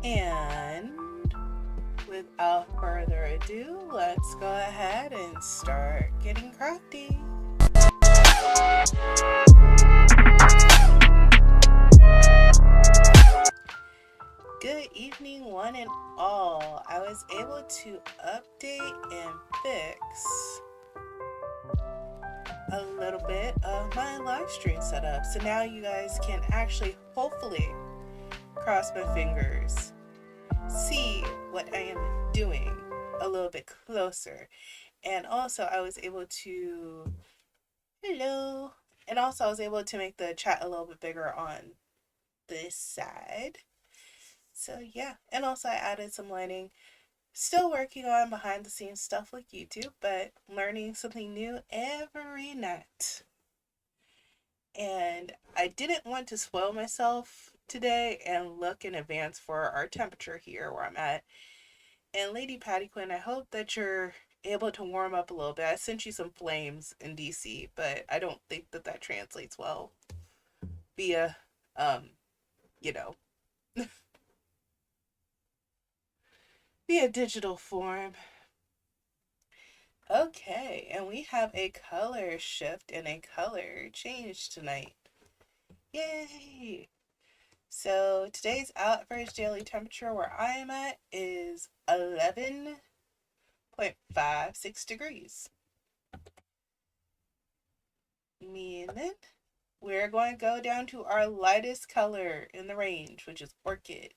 And without further ado, let's go ahead and start getting crafty. Good evening, one and all. I was able to update and fix a little bit of my live stream setup. So now you guys can actually, hopefully, cross my fingers, see what I am doing a little bit closer. And also I was able to, hello, and also I was able to make the chat a little bit bigger on this side. So yeah, and also I added some lighting. Still working on behind the scenes stuff like YouTube, but learning something new every night. And I didn't want to spoil myself today and look in advance for our temperature here where I'm at. And Lady Patty Quinn, I hope that you're able to warm up a little bit. I sent you some flames in DC, but I don't think that that translates well via, you know, via digital form. Okay, and we have a color shift and a color change tonight. Yay! So today's average daily temperature where I am at is 11.56 degrees. Meaning we're going to go down to our lightest color in the range, which is orchid.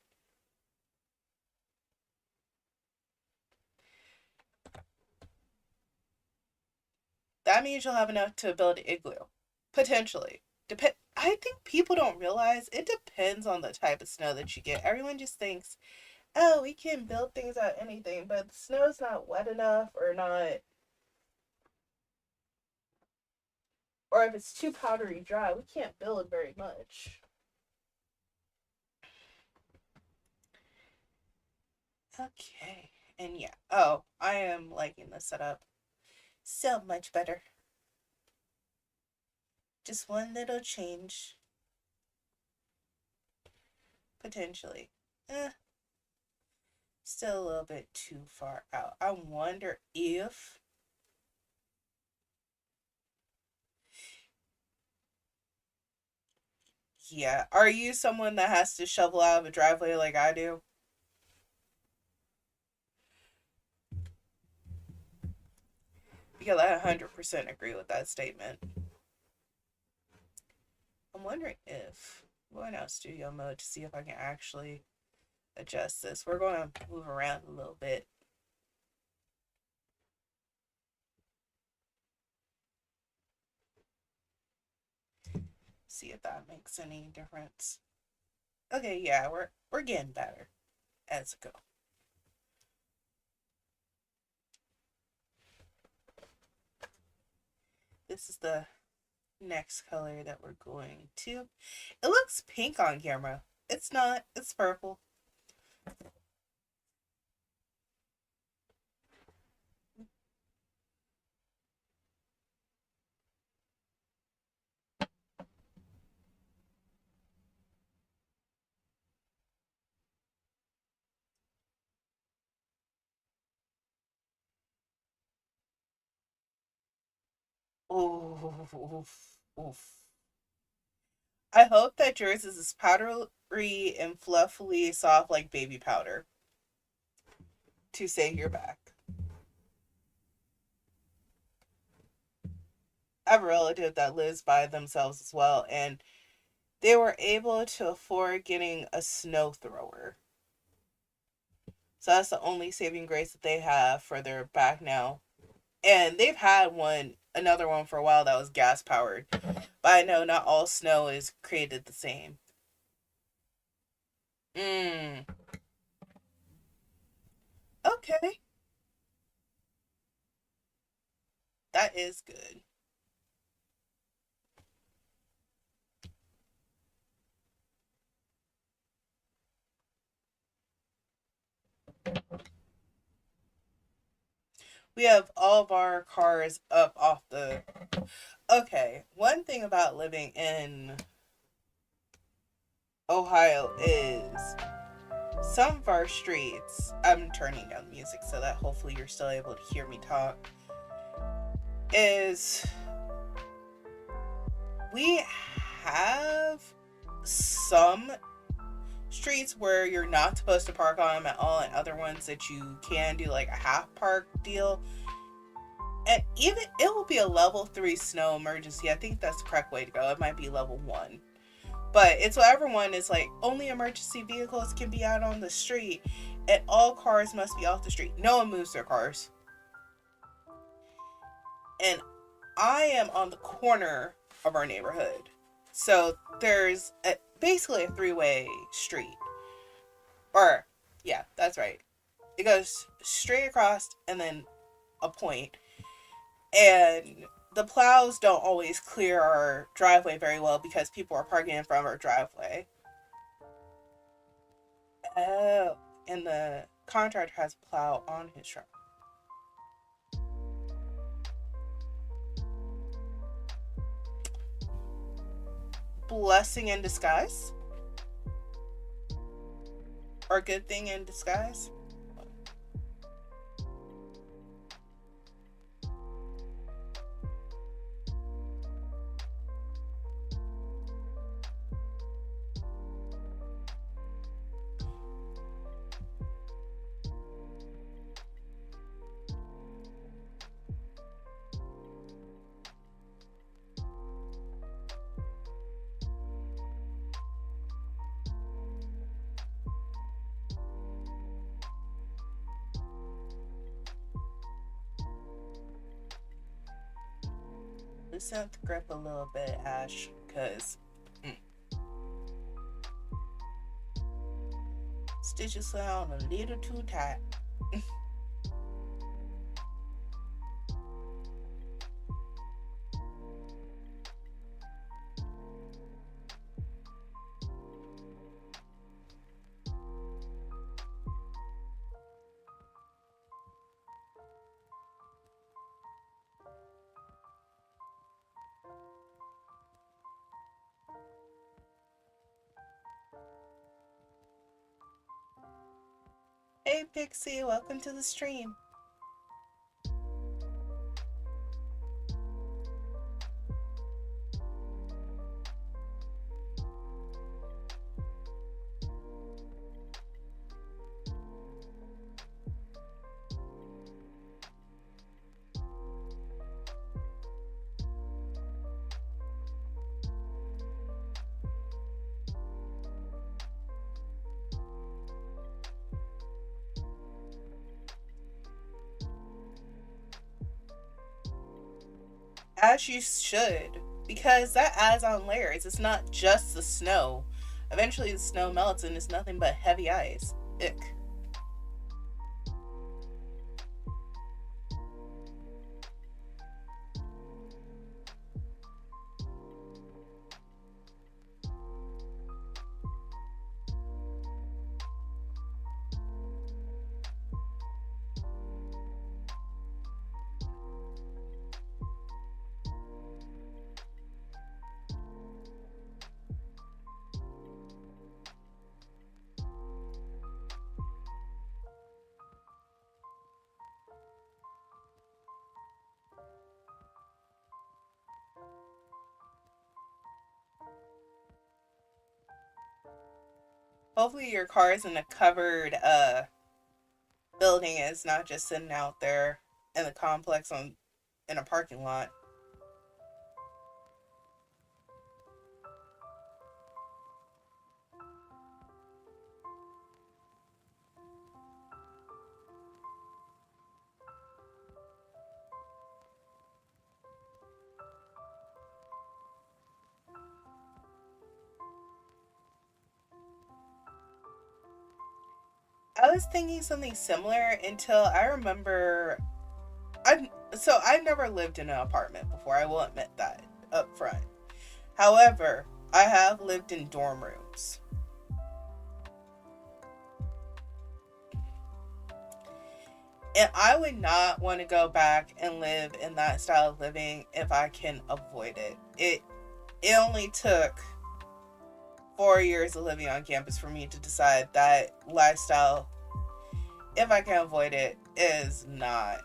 That means you'll have enough to build an igloo. Potentially. I think people don't realize it depends on the type of snow that you get. Everyone just thinks, oh, we can build things out of anything, but the snow's not wet enough or not, or if it's too powdery dry, we can't build very much. Okay, and yeah, oh, I am liking the setup so much better. Just one little change. Potentially. Still a little bit too far out. I wonder if yeah. Are you someone that has to shovel out of a driveway like I do? because I 100% agree with that statement. I'm wondering if I'm going out studio mode to see if I can actually adjust this. We're going to move around a little bit. See if that makes any difference. Okay, yeah, we're getting better as it goes. This is the next color that we're going to. It looks pink on camera. It's not. It's purple. Oof, oof, oof. I hope that yours is as powdery and fluffily soft like baby powder to save your back. I have a relative that lives by themselves as well, and they were able to afford getting a snow thrower. So that's the only saving grace that they have for their back now. And they've had another one for a while that was gas powered. But I know not all snow is created the same. Mm. Okay. That is good. We have all of our cars up off the. Okay, one thing about living in Ohio is some of our streets. I'm turning down the music so that hopefully you're still able to hear me talk. Is we have some streets where you're not supposed to park on them at all, and other ones that you can do like a half park deal. And even it will be a level 3 snow emergency. I think that's the correct way to go. It might be level 1. But it's whatever one is like only emergency vehicles can be out on the street and all cars must be off the street. No one moves their cars. And I am on the corner of our neighborhood. So there's basically a 3-way street. Or, yeah, that's right. It goes straight across and then a point. And the plows don't always clear our driveway very well because people are parking in front of our driveway. Oh, and the contractor has a plow on his truck. Blessing in disguise? Or good thing in disguise? Loosen up the grip a little bit, Ash, because stitches sound a little too tight. Hey Pixie, welcome to the stream. as you should, because that adds on layers. It's not just the snow. Eventually, the snow melts and it's nothing but heavy ice. Ick. Hopefully, your car is in a covered building. It's not just sitting out there in the complex on in a parking lot. I was thinking something similar until I remember I've never lived in an apartment before. I will admit that up front. However, I have lived in dorm rooms. And I would not want to go back and live in that style of living if I can avoid it. It only took 4 years of living on campus for me to decide that lifestyle, if I can avoid it, is not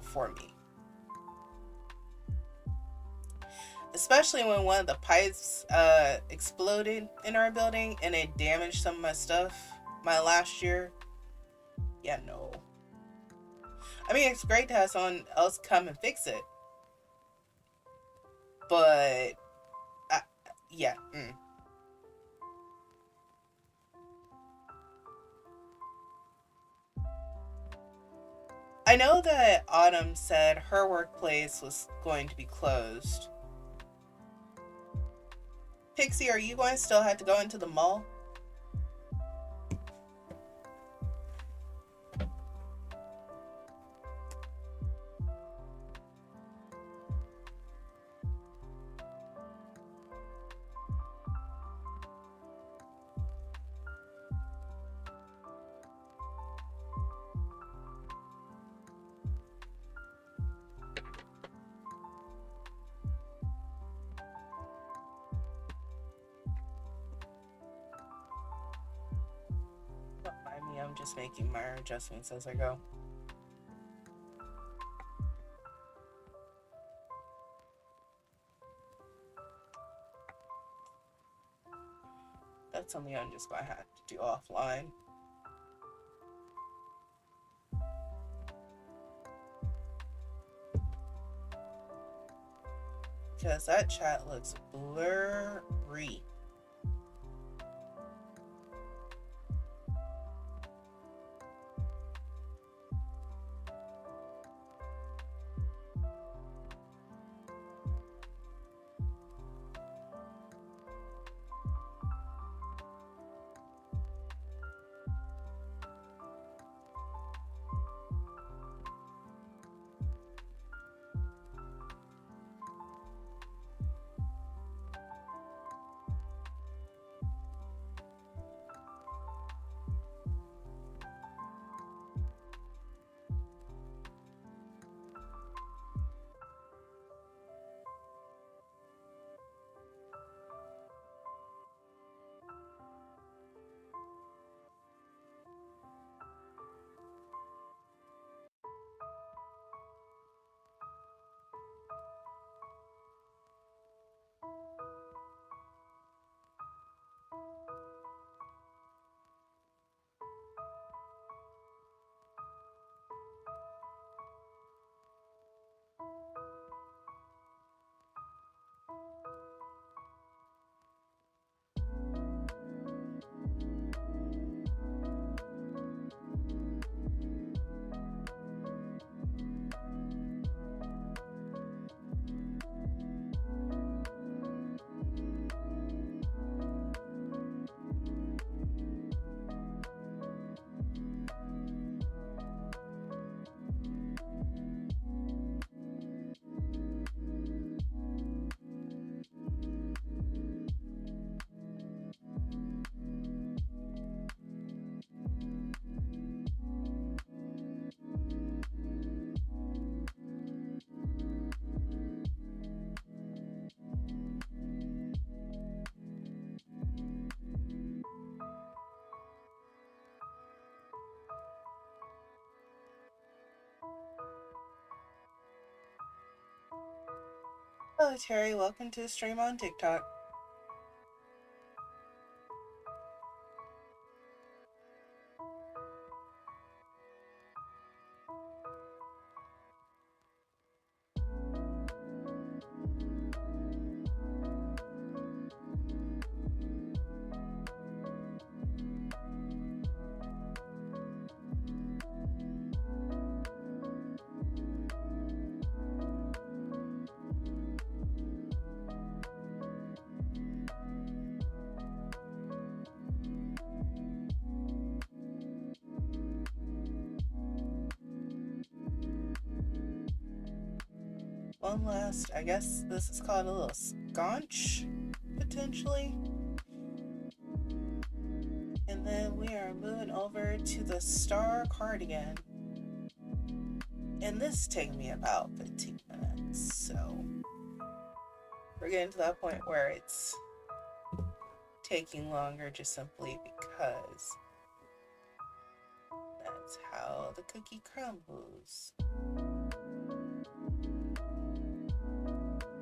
for me. Especially when one of the pipes exploded in our building and it damaged some of my stuff my last year. Yeah, no. I mean, it's great to have someone else come and fix it. But, uh, yeah. I know that Autumn said her workplace was going to be closed. Pixie, are you going to still have to go into the mall? Don't mind me, I'm just making minor adjustments as I go. That's something I'm just going to have to do offline. Because that chat looks blurry. Hello Terry, welcome to the stream on TikTok. One last, I guess this is called a little sconch, potentially. And then we are moving over to the star cardigan. And this is taking me about 15 minutes, so we're getting to that point where it's taking longer just simply because that's how the cookie crumbles.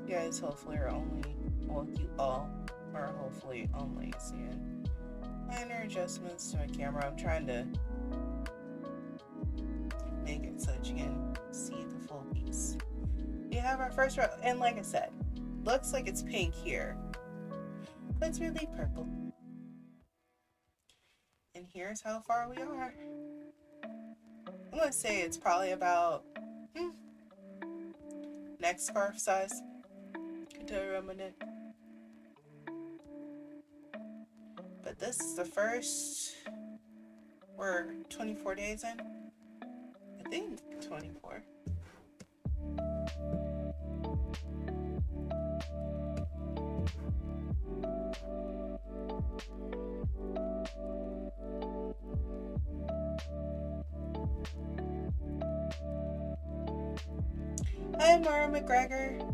You guys hopefully are only, well, you all are hopefully only seeing minor adjustments to my camera. I'm trying to make it so that you can see the full piece. We have our first row, and like I said, looks like it's pink here, but it's really purple. And here's how far we are. I'm gonna say it's probably about next scarf size. Can tell you a minute. But this is the first. We're 24 days in. I think 24. Hi, Mara McGregor.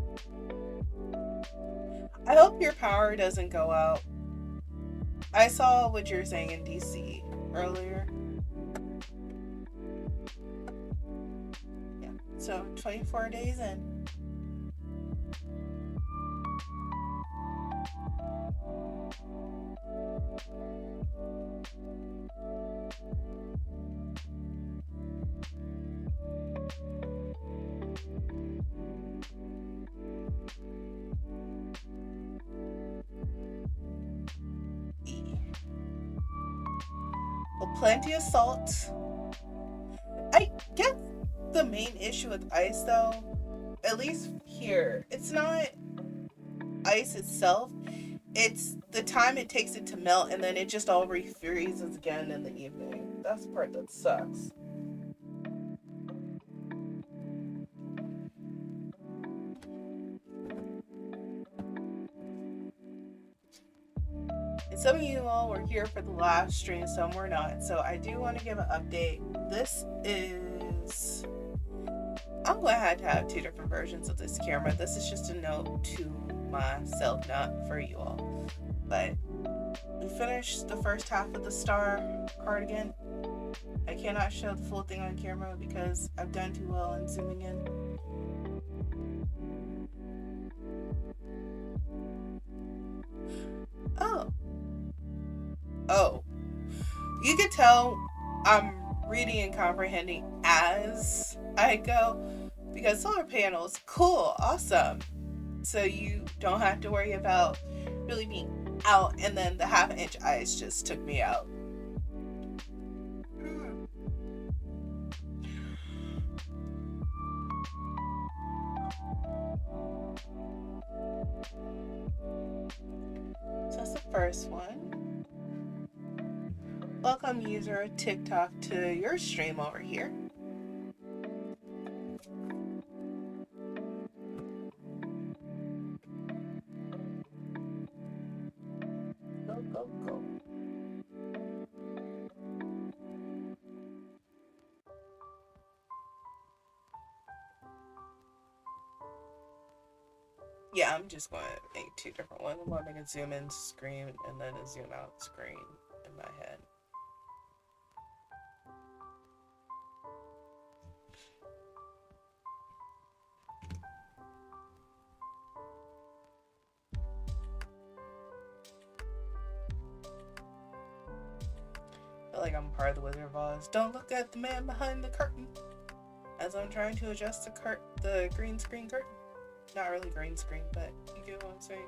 I hope your power doesn't go out. I saw what you were saying in DC earlier. Yeah, so 24 days in. Well, plenty of salt. I get the main issue with ice though, at least here, it's not ice itself, it's the time it takes it to melt and then it just all refreezes again in the evening. That's the part that sucks. And some of you all were here for the last stream, some were not. So I do want to give an update. This is... I'm glad to have two different versions of this camera. This is just a note to myself, not for you all. But we finished the first half of the star cardigan. I cannot show the full thing on camera because I've done too well in zooming in. Oh, you can tell I'm reading and comprehending as I go because solar panels, cool, awesome. So you don't have to worry about really being out, and then the 1/2 inch ice just took me out. So that's the first one. Welcome user TikTok to your stream over here. Go, go, go. Yeah, I'm just going to make two different ones. I'm going to make a zoom in screen and then a zoom out screen in my head. like I'm part of the Wizard of Oz. Don't look at the man behind the curtain. As I'm trying to adjust the green screen curtain. Not really green screen, but you get what I'm saying.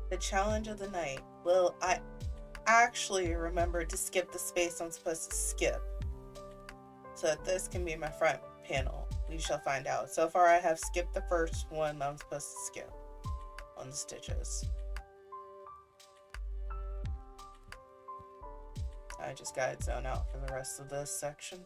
The challenge of the night. Will I actually remember to skip the space I'm supposed to skip? So that this can be my front panel. We shall find out. So far I have skipped the first one I'm supposed to skip on the stitches. I just gotta zone out for the rest of this section.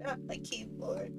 Not my keyboard.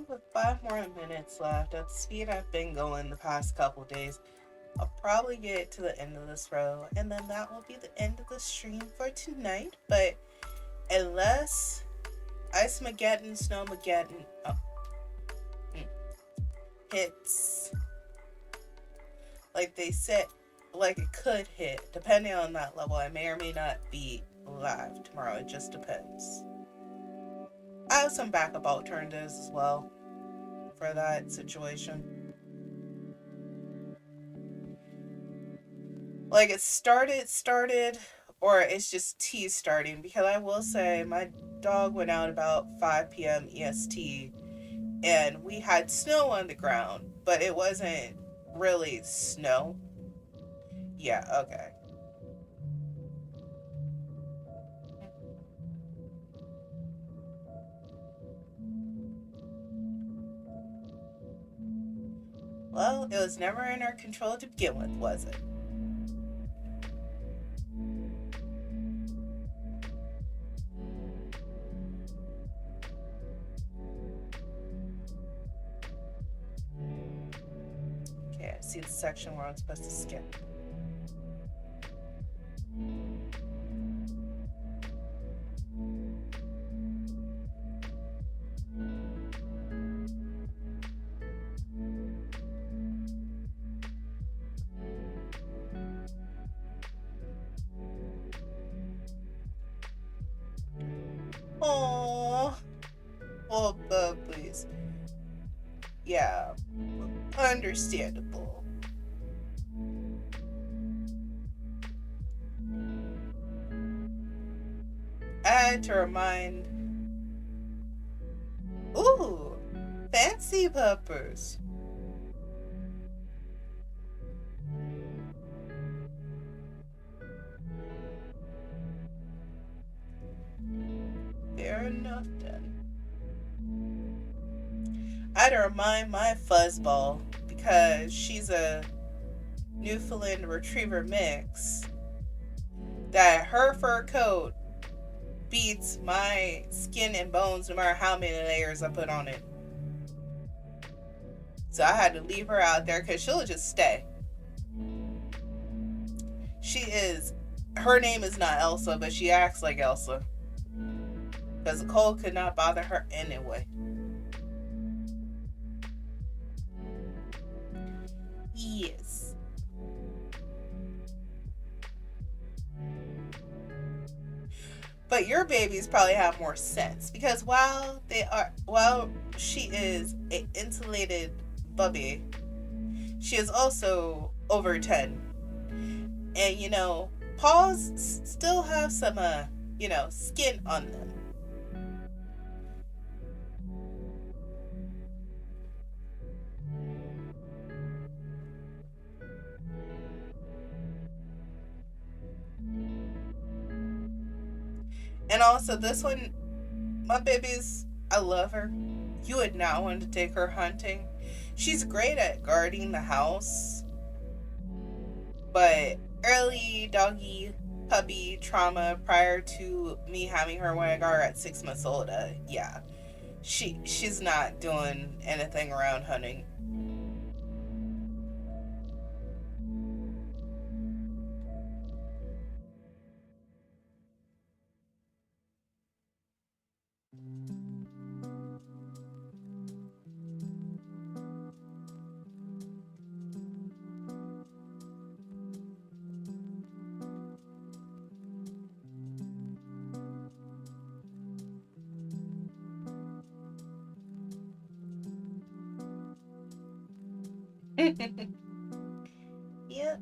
With 5 more minutes left, at the speed I've been going the past couple days, I'll probably get to the end of this row, and then that will be the end of the stream for tonight. But unless Ice Mageddon, Snow Mageddon hits like they said, like it could hit, depending on that level, I may or may not be live tomorrow. It just depends. I have some backup alternatives as well for that situation. Like it started, or it's just tea starting, because I will say my dog went out about 5 p.m. EST and we had snow on the ground, but it wasn't really snow. Yeah, okay. Well, it was never in our control to begin with, was it? Okay, I see the section where I'm supposed to skip. Oh, please. Yeah, understandable. I had to remind. Ooh, fancy peppers. Fair enough then. I had to remind my fuzzball, because she's a Newfoundland Retriever mix, that her fur coat beats my skin and bones no matter how many layers I put on it. So I had to leave her out there because she'll just stay. Her name is not Elsa, but she acts like Elsa. Because the cold could not bother her anyway. Yes. But your babies probably have more sense, because while she is an insulated bubby, she is also over 10. And paws still have some skin on them. And also this one, my baby's, I love her. You would not want to take her hunting. She's great at guarding the house, but early doggy puppy trauma prior to me having her when I got her at 6 months old, yeah, she's not doing anything around hunting. Yep.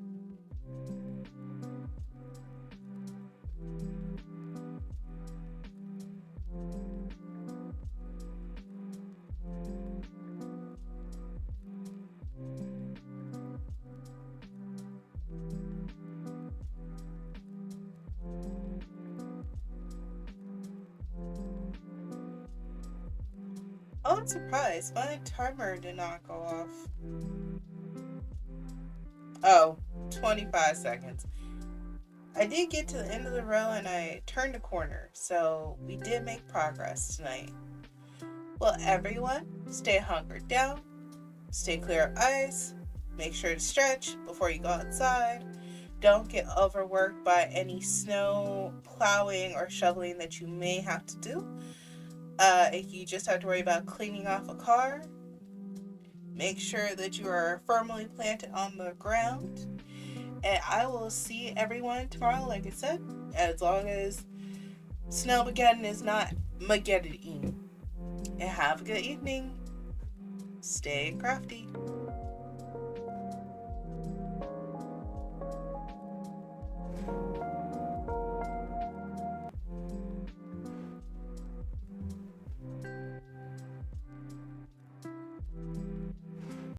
Oh, I'm surprised. My timer did not go off. Oh, 25 seconds. I did get to the end of the row and I turned a corner, so we did make progress tonight. Well, everyone, stay hunkered down, stay clear of ice, Make sure to stretch before you go outside. Don't get overworked by any snow plowing or shoveling that you may have to do. If you just have to worry about cleaning off a car, make sure that you are firmly planted on the ground. And I will see everyone tomorrow, like I said, as long as Snowmageddon is not Mageddon. And have a good evening. Stay crafty.